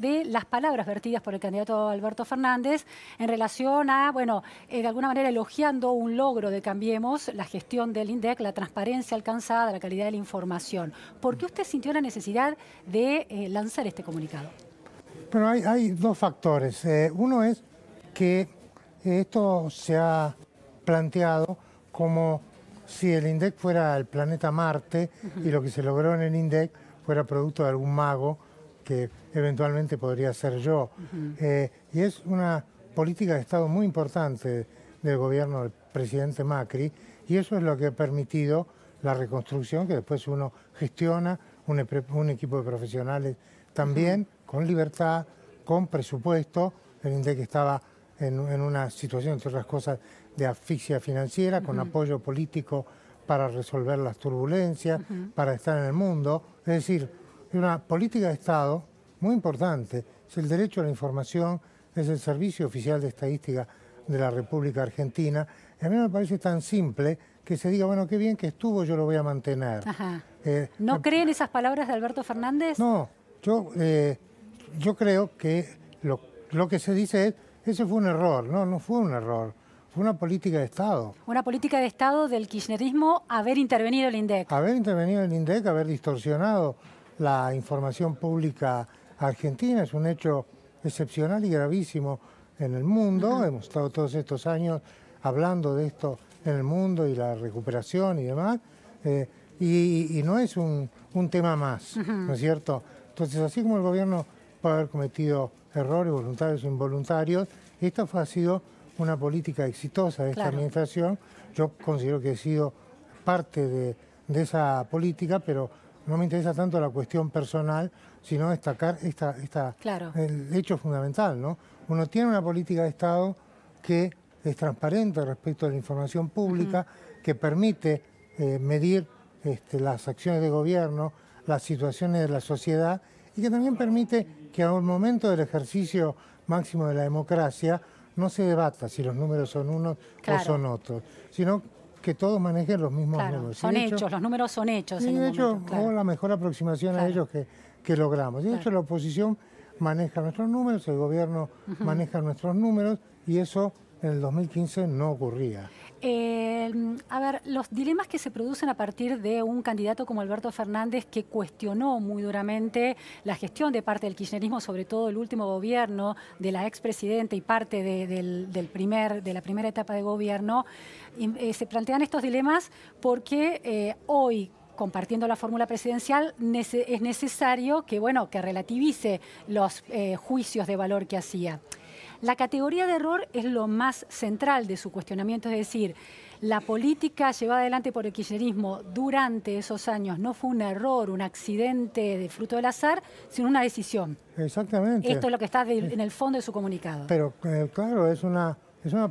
de las palabras vertidas por el candidato Alberto Fernández en relación a, bueno, de alguna manera elogiando un logro de Cambiemos, la gestión del INDEC, la transparencia alcanzada, la calidad de la información. ¿Por qué usted sintió la necesidad de lanzar este comunicado? Bueno, hay dos factores. Uno es que esto se ha planteado como si el INDEC fuera el planeta Marte y lo que se logró en el INDEC fuera producto de algún mago que eventualmente podría ser yo. Y es una política de Estado muy importante del gobierno del presidente Macri, y eso es lo que ha permitido la reconstrucción, que después uno gestiona, un equipo de profesionales también, con libertad, con presupuesto. El INDEC estaba en una situación, entre otras cosas, de asfixia financiera, con apoyo político para resolver las turbulencias, para estar en el mundo. Es decir, es una política de Estado muy importante. Es el derecho a la información, es el Servicio Oficial de Estadística de la República Argentina. Y a mí me parece tan simple que se diga, bueno, qué bien que estuvo, yo lo voy a mantener. ¿No creen esas palabras de Alberto Fernández? No, yo creo que lo que se dice es, ese fue un error. No, no fue un error. Fue una política de Estado. Una política de Estado del kirchnerismo, haber intervenido el INDEC. Haber intervenido el INDEC, haber distorsionado la información pública argentina, es un hecho excepcional y gravísimo en el mundo. Hemos estado todos estos años hablando de esto en el mundo y la recuperación y demás. Y no es un tema más, ¿no es cierto? Entonces, así como el gobierno puede haber cometido errores voluntarios o involuntarios, esta ha sido una política exitosa de esta administración. Yo considero que he sido parte de esa política, pero no me interesa tanto la cuestión personal, sino destacar el hecho fundamental, ¿no? Uno tiene una política de Estado que es transparente respecto a la información pública, que permite medir las acciones de gobierno, las situaciones de la sociedad, y que también permite que a un momento del ejercicio máximo de la democracia no se debata si los números son unos o son otros, sino que todos manejen los mismos números. Son hechos, los números son hechos. Y de hecho, o la mejor aproximación a ellos que logramos. Y de hecho, la oposición maneja nuestros números, el gobierno maneja nuestros números, y eso en el 2015 no ocurría. A ver, los dilemas que se producen a partir de un candidato como Alberto Fernández, que cuestionó muy duramente la gestión de parte del kirchnerismo, sobre todo el último gobierno de la expresidenta y parte de la primera etapa de gobierno, se plantean estos dilemas porque hoy, compartiendo la fórmula presidencial, es necesario que relativice los juicios de valor que hacía. La categoría de error es lo más central de su cuestionamiento, es decir, la política llevada adelante por el kirchnerismo durante esos años no fue un error, un accidente de fruto del azar, sino una decisión. Exactamente. Esto es lo que está en el fondo de su comunicado. Pero claro, es una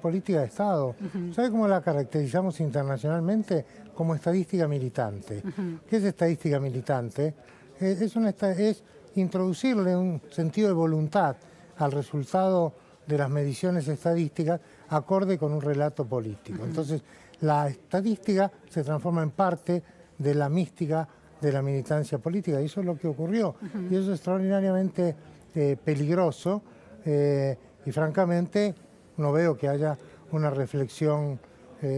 política de Estado. ¿Sabe cómo la caracterizamos internacionalmente? Como estadística militante. ¿Qué es estadística militante? Es introducirle un sentido de voluntad al resultado de las mediciones estadísticas acorde con un relato político. Entonces, la estadística se transforma en parte de la mística de la militancia política, y eso es lo que ocurrió. Y eso es extraordinariamente peligroso, y francamente no veo que haya una reflexión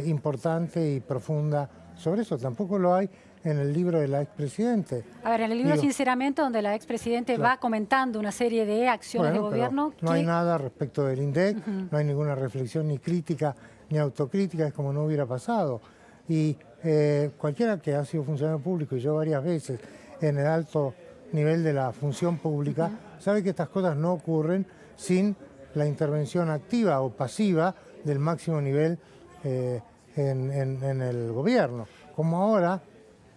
importante y profunda sobre eso. Tampoco lo hay en el libro de la expresidente. A ver, en el libro Sinceramiento, donde la expresidente va comentando una serie de acciones de gobierno. No hay nada respecto del INDEC, no hay ninguna reflexión ni crítica ni autocrítica, es como no hubiera pasado. Y cualquiera que ha sido funcionario público, y yo varias veces en el alto nivel de la función pública, sabe que estas cosas no ocurren sin la intervención activa o pasiva del máximo nivel en el gobierno. Como ahora,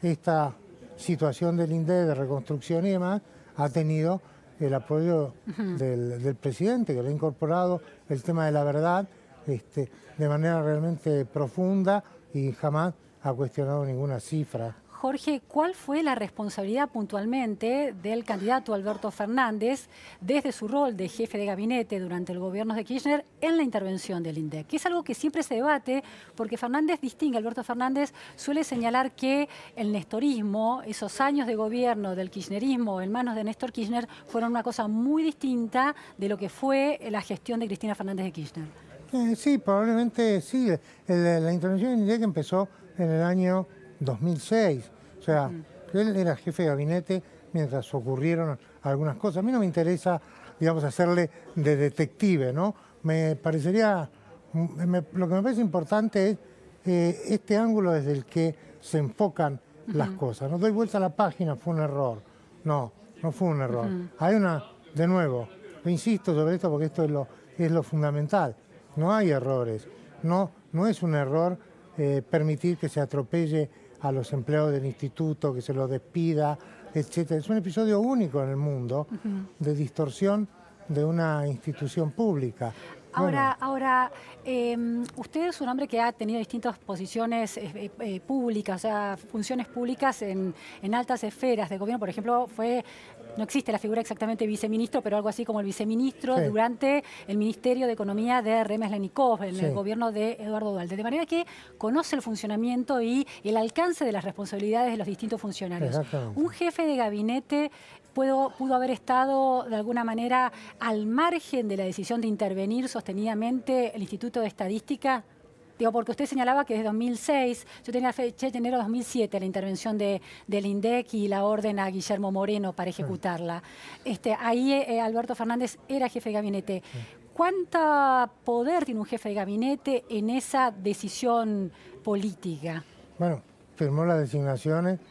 esta situación del INDEC de reconstrucción y demás ha tenido el apoyo del presidente, que le ha incorporado el tema de la verdad de manera realmente profunda y jamás ha cuestionado ninguna cifra. Jorge, ¿cuál fue la responsabilidad puntualmente del candidato Alberto Fernández desde su rol de jefe de gabinete durante el gobierno de Kirchner en la intervención del INDEC? Que es algo que siempre se debate porque Alberto Fernández suele señalar que el nestorismo, esos años de gobierno del kirchnerismo en manos de Néstor Kirchner, fueron una cosa muy distinta de lo que fue la gestión de Cristina Fernández de Kirchner. Sí, probablemente sí. La intervención del INDEC empezó en el año 2006. O sea, él era jefe de gabinete mientras ocurrieron algunas cosas. A mí no me interesa, digamos, hacerle de detective, ¿no? Me parecería, lo que me parece importante es este ángulo desde el que se enfocan las cosas. No doy vuelta a la página, fue un error. No, no fue un error. Hay de nuevo, yo insisto sobre esto porque esto es lo fundamental. No hay errores. No es un error permitir que se atropelle a los empleados del instituto, que se los despida, etc. Es un episodio único en el mundo de distorsión de una institución pública. Ahora, usted es un hombre que ha tenido distintas posiciones públicas, o sea, funciones públicas en altas esferas de gobierno. Por ejemplo, no existe la figura exactamente viceministro, pero algo así como el viceministro durante el Ministerio de Economía de Remes Lenikov, en el gobierno de Eduardo Duhalde. De manera que conoce el funcionamiento y el alcance de las responsabilidades de los distintos funcionarios. Un jefe de gabinete pudo haber estado de alguna manera al margen de la decisión de intervenir sostenidamente el Instituto de Estadística. Digo, porque usted señalaba que desde 2006, yo tenía la fecha de enero de 2007, la intervención del INDEC y la orden a Guillermo Moreno para ejecutarla. Ahí Alberto Fernández era jefe de gabinete. ¿Cuánto poder tiene un jefe de gabinete en esa decisión política? Bueno, firmó las designaciones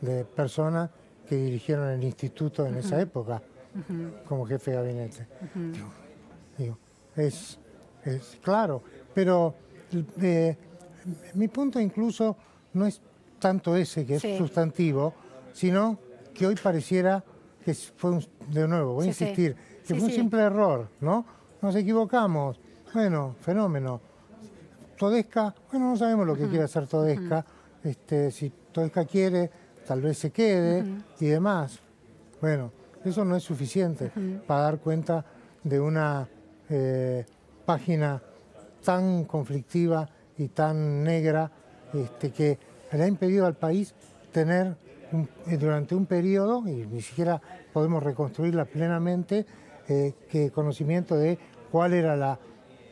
de personas que dirigieron el instituto en esa época como jefe de gabinete. Digo, es claro, pero mi punto incluso no es tanto ese que es sustantivo, sino que hoy pareciera que fue de nuevo, voy a insistir, que fue un simple error, ¿no? Nos equivocamos, bueno, fenómeno. Todesca, bueno, no sabemos lo que quiere hacer Todesca, si Todesca quiere, tal vez se quede y demás. Bueno, eso no es suficiente para dar cuenta de una página tan conflictiva y tan negra que le ha impedido al país tener durante un periodo, y ni siquiera podemos reconstruirla plenamente, conocimiento de cuál era la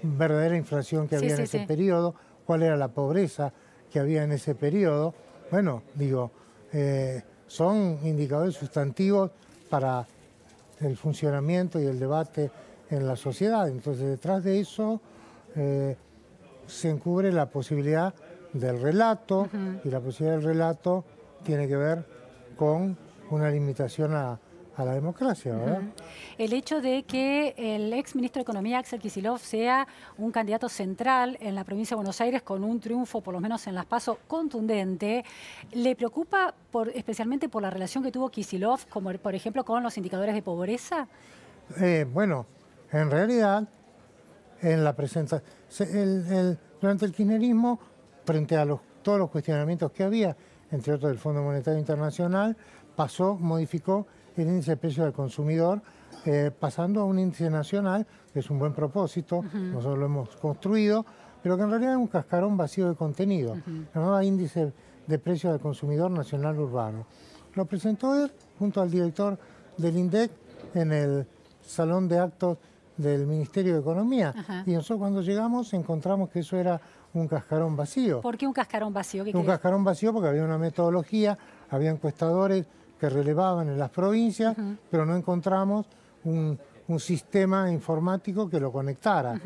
verdadera inflación que había en ese periodo, cuál era la pobreza que había en ese periodo. Bueno, digo, son indicadores sustantivos para el funcionamiento y el debate en la sociedad. Entonces, detrás de eso se encubre la posibilidad del relato, y la posibilidad del relato tiene que ver con una limitación a la democracia, ¿verdad? El hecho de que el ex ministro de Economía, Axel Kicillof, sea un candidato central en la provincia de Buenos Aires con un triunfo, por lo menos en las PASO, contundente, ¿le preocupa especialmente por la relación que tuvo Kicillof, como por ejemplo con los indicadores de pobreza? Bueno, en realidad, en la presentación, durante el kirchnerismo, frente a todos los cuestionamientos que había, entre otros del Fondo Monetario Internacional, modificó el índice de precios del consumidor, pasando a un índice nacional, que es un buen propósito, nosotros lo hemos construido, pero que en realidad es un cascarón vacío de contenido. Se llamaba Índice de Precios del Consumidor Nacional Urbano. Lo presentó él junto al director del INDEC en el Salón de Actos del Ministerio de Economía. Y nosotros cuando llegamos encontramos que eso era un cascarón vacío. ¿Por qué un cascarón vacío? Un cascarón vacío porque había una metodología, había encuestadores que relevaban en las provincias, pero no encontramos un sistema informático que lo conectara,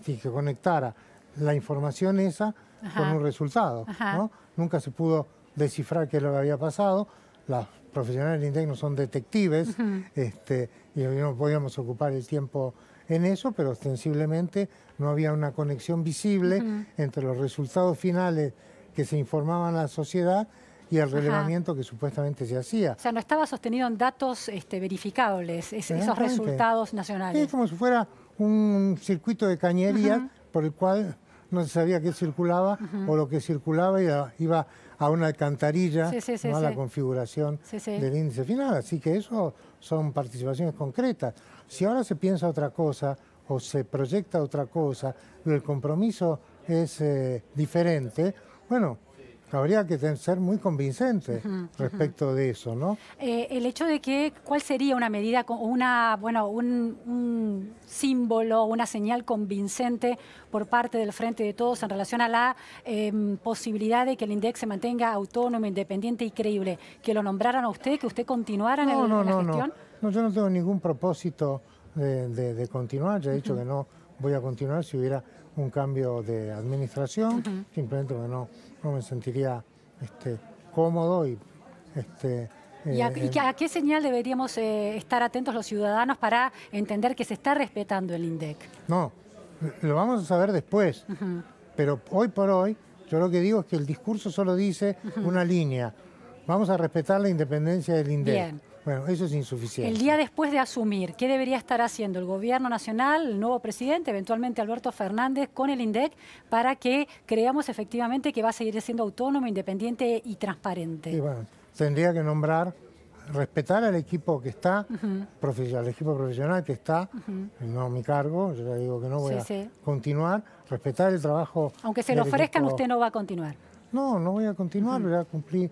que conectara la información esa con un resultado, ¿no? Nunca se pudo descifrar qué es lo que había pasado. Los profesionales del INDEC no son detectives, y no podíamos ocupar el tiempo en eso, pero ostensiblemente no había una conexión visible entre los resultados finales que se informaban a la sociedad y el relevamiento que supuestamente se hacía. O sea, no estaba sostenido en datos verificables, esos resultados nacionales. Es como si fuera un circuito de cañerías por el cual no se sabía qué circulaba o lo que circulaba iba a una alcantarilla, no a la configuración del índice final. Así que eso son participaciones concretas. Si ahora se piensa otra cosa o se proyecta otra cosa, el compromiso es diferente, bueno, habría que ser muy convincente respecto de eso, ¿no? El hecho de que, ¿cuál sería una medida, un símbolo, una señal convincente por parte del Frente de Todos en relación a la posibilidad de que el INDEC se mantenga autónomo, independiente y creíble? ¿Que lo nombraran a usted, que usted continuara en la gestión? No, yo no tengo ningún propósito de continuar. Ya he dicho que no voy a continuar si hubiera un cambio de administración, simplemente porque no me sentiría cómodo y... ¿Y a qué señal deberíamos estar atentos los ciudadanos para entender que se está respetando el INDEC? No, lo vamos a saber después, pero hoy por hoy yo lo que digo es que el discurso solo dice una línea: vamos a respetar la independencia del INDEC. Bien. Bueno, eso es insuficiente. El día después de asumir, ¿qué debería estar haciendo el gobierno nacional, el nuevo presidente, eventualmente Alberto Fernández, con el INDEC, para que creamos efectivamente que va a seguir siendo autónomo, independiente y transparente? Y bueno, tendría que respetar al equipo que está, al equipo profesional que está, no mi cargo, yo le digo que no voy a continuar, respetar el trabajo. Aunque se lo ofrezcan, usted no va a continuar. No voy a continuar, voy a cumplir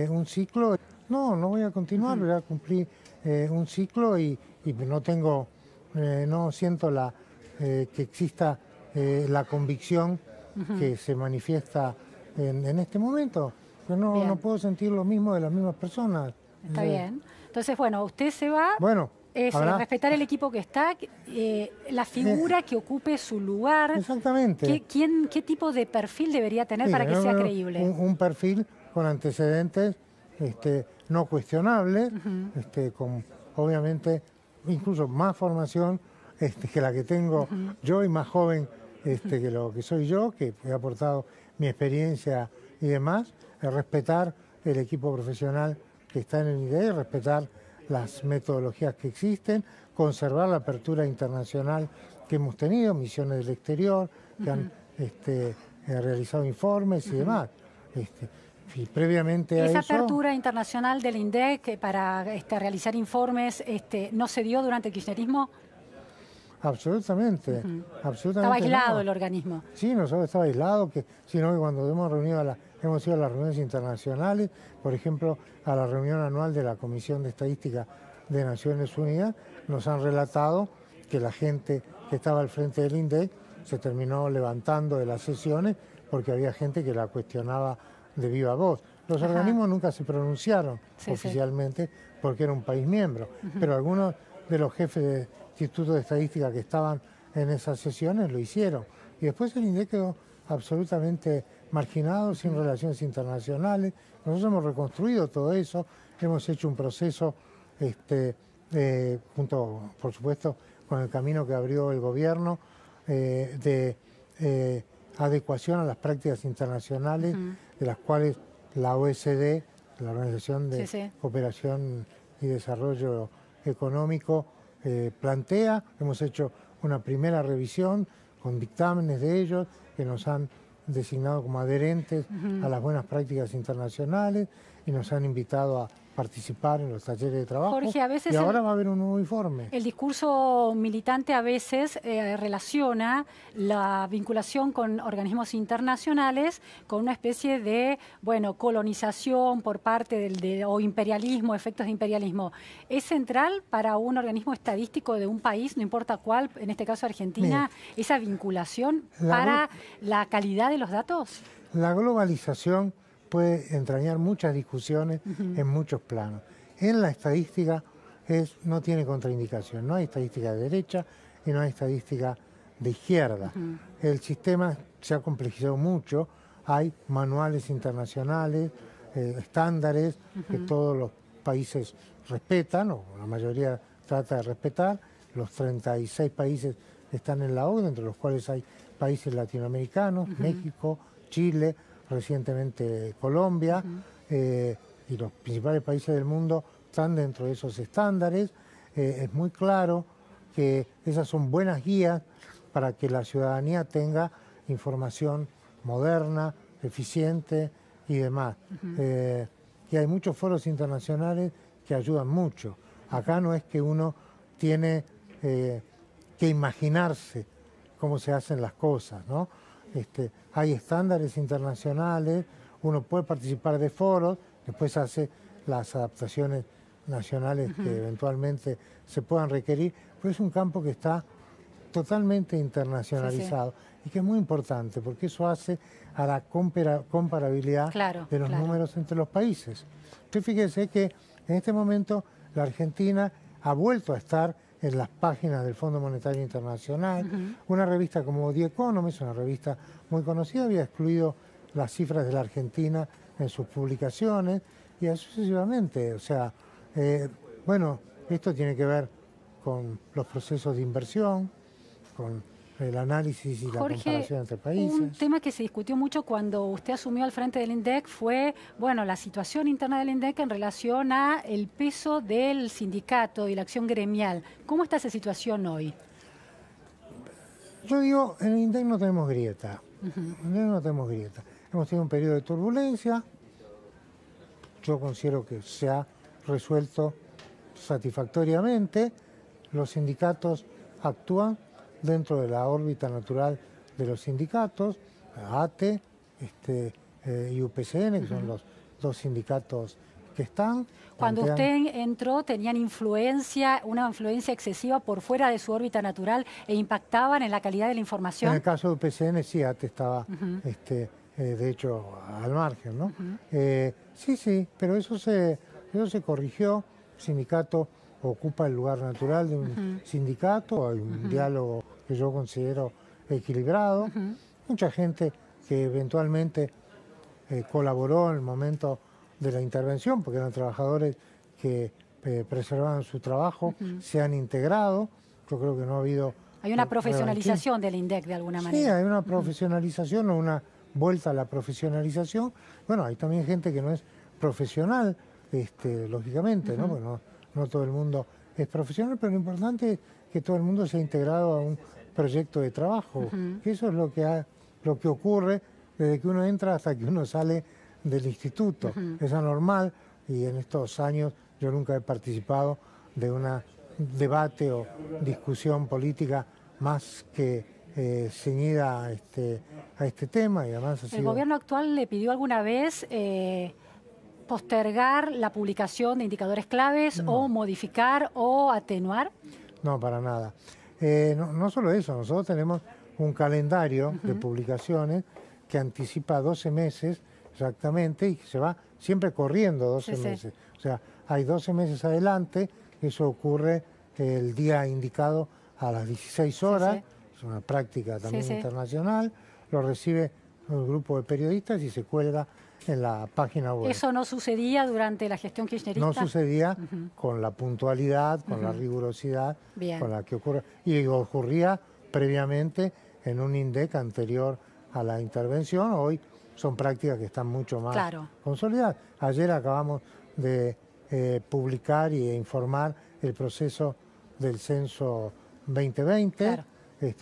un ciclo. No voy a continuar, voy a cumplir un ciclo y no siento que exista la convicción que se manifiesta en este momento. Yo no puedo sentir lo mismo de las mismas personas. Está bien. Entonces, bueno, usted se va... Bueno, respetar el equipo que está, la figura que ocupe su lugar. Exactamente. ¿Qué tipo de perfil debería tener para que sea creíble? Un perfil con antecedentes no cuestionables, con obviamente incluso más formación que la que tengo yo y más joven que lo que soy yo, que he aportado mi experiencia y demás, respetar el equipo profesional que está en el INDEC, respetar las metodologías que existen, conservar la apertura internacional que hemos tenido, misiones del exterior, que han realizado informes y demás. Y previamente a ¿Esa eso, apertura internacional del INDEC para realizar informes no se dio durante el kirchnerismo? Absolutamente. Estaba aislado el organismo. Sí, no solo estaba aislado, sino que cuando hemos ido a las reuniones internacionales, por ejemplo, a la reunión anual de la Comisión de Estadística de Naciones Unidas, nos han relatado que la gente que estaba al frente del INDEC se terminó levantando de las sesiones porque había gente que la cuestionaba de viva voz. Los organismos nunca se pronunciaron oficialmente porque era un país miembro, pero algunos de los jefes de institutos de estadística que estaban en esas sesiones lo hicieron. Y después el INDEC quedó absolutamente marginado, sin relaciones internacionales. Nosotros hemos reconstruido todo eso, hemos hecho un proceso, junto, por supuesto, con el camino que abrió el gobierno, de adecuación a las prácticas internacionales, de las cuales la OECD, la Organización de Cooperación y Desarrollo Económico, plantea. Hemos hecho una primera revisión con dictámenes de ellos que nos han designado como adherentes a las buenas prácticas internacionales y nos han invitado a participar en los talleres de trabajo. Jorge, a veces y ahora va a haber un nuevo informe. El discurso militante a veces relaciona la vinculación con organismos internacionales con una especie de, colonización por parte o imperialismo, efectos de imperialismo. ¿Es central para un organismo estadístico de un país, no importa cuál, en este caso Argentina, esa vinculación para la calidad de los datos? La globalización puede entrañar muchas discusiones en muchos planos. En la estadística no tiene contraindicación, no hay estadística de derecha y no hay estadística de izquierda. El sistema se ha complejizado mucho, hay manuales internacionales, estándares que todos los países respetan, o la mayoría trata de respetar. Los 36 países están en la OCDE, entre los cuales hay países latinoamericanos, México, Chile, recientemente Colombia, y los principales países del mundo están dentro de esos estándares. Es muy claro que esas son buenas guías para que la ciudadanía tenga información moderna, eficiente y demás. Y hay muchos foros internacionales que ayudan mucho. Acá no es que uno tiene que imaginarse cómo se hacen las cosas, ¿no? Hay estándares internacionales, uno puede participar de foros, después hace las adaptaciones nacionales que eventualmente se puedan requerir, pero es un campo que está totalmente internacionalizado y que es muy importante porque eso hace a la comparabilidad de los números entre los países. Usted fíjese que en este momento la Argentina ha vuelto a estar en las páginas del Fondo Monetario Internacional. Una revista como The Economist, una revista muy conocida, había excluido las cifras de la Argentina en sus publicaciones y así sucesivamente. O sea, bueno, esto tiene que ver con los procesos de inversión, con el análisis y la comparación entre países. Un tema que se discutió mucho cuando usted asumió al frente del INDEC fue, bueno, la situación interna del INDEC en relación a el peso del sindicato y la acción gremial. ¿Cómo está esa situación hoy? Yo digo, en el INDEC no tenemos grieta. En el INDEC no tenemos grieta. Hemos tenido un periodo de turbulencia. Yo considero que se ha resuelto satisfactoriamente. Los sindicatos actúan dentro de la órbita natural de los sindicatos, ATE y UPCN, que son los dos sindicatos que están. Cuando usted entró, ¿tenían una influencia excesiva por fuera de su órbita natural e impactaban en la calidad de la información? En el caso de UPCN sí, ATE estaba, de hecho, al margen, ¿no? Sí, pero eso se corrigió. El sindicato ocupa el lugar natural de un sindicato, hay un diálogo que yo considero equilibrado. Mucha gente que eventualmente colaboró en el momento de la intervención, porque eran trabajadores que preservaban su trabajo, se han integrado. Yo creo que no ha habido... Hay una profesionalización del INDEC de alguna manera. Sí, hay una profesionalización o una vuelta a la profesionalización. Bueno, hay también gente que no es profesional, lógicamente, ¿no? Porque no todo el mundo es profesional, pero lo importante es que todo el mundo se ha integrado a un proyecto de trabajo. Eso es lo que ocurre desde que uno entra hasta que uno sale del instituto. Es anormal y en estos años yo nunca he participado de un debate o discusión política más que ceñida a este tema. Y además ¿El gobierno actual le pidió alguna vez postergar la publicación de indicadores claves o modificar o atenuar? No, para nada. No solo eso, nosotros tenemos un calendario de publicaciones que anticipa 12 meses exactamente y que se va siempre corriendo 12 meses. O sea, hay 12 meses adelante, eso ocurre el día indicado a las 16 horas, es una práctica también internacional, lo recibe un grupo de periodistas y se cuelga en la página web. ¿Eso no sucedía durante la gestión kirchnerista? No sucedía con la puntualidad, con la rigurosidad con la que ocurre. Y ocurría previamente en un INDEC anterior a la intervención. Hoy son prácticas que están mucho más consolidadas. Ayer acabamos de publicar e informar el proceso del censo 2020.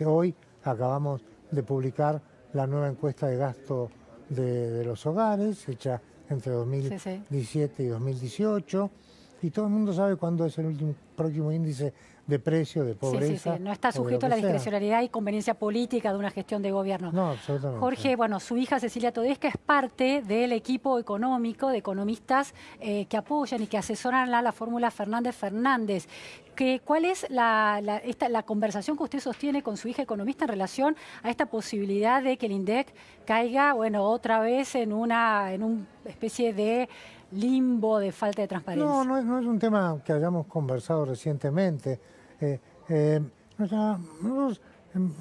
Hoy acabamos de publicar la nueva encuesta de gasto de los hogares, hecha entre 2017 y 2018, y todo el mundo sabe cuándo es el próximo índice de precio, de pobreza. No está sujeto a la discrecionalidad y conveniencia política de una gestión de gobierno. No, absolutamente. Jorge, bueno, su hija Cecilia Todesca es parte del equipo económico de economistas que apoyan y que asesoran la fórmula Fernández-Fernández. ¿Cuál es la conversación que usted sostiene con su hija economista en relación a esta posibilidad de que el INDEC caiga, bueno, otra vez en una especie de limbo de falta de transparencia? No es un tema que hayamos conversado recientemente.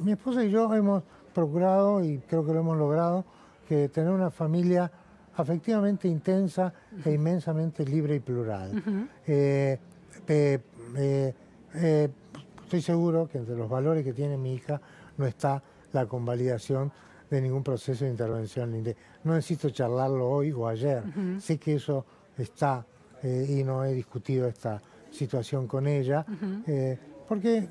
Mi esposa y yo hemos procurado, y creo que lo hemos logrado, que tener una familia afectivamente intensa e inmensamente libre y plural. Estoy seguro que entre los valores que tiene mi hija no está la convalidación de ningún proceso de intervención. No necesito charlarlo hoy o ayer. Sé que eso está y no he discutido esta situación con ella, porque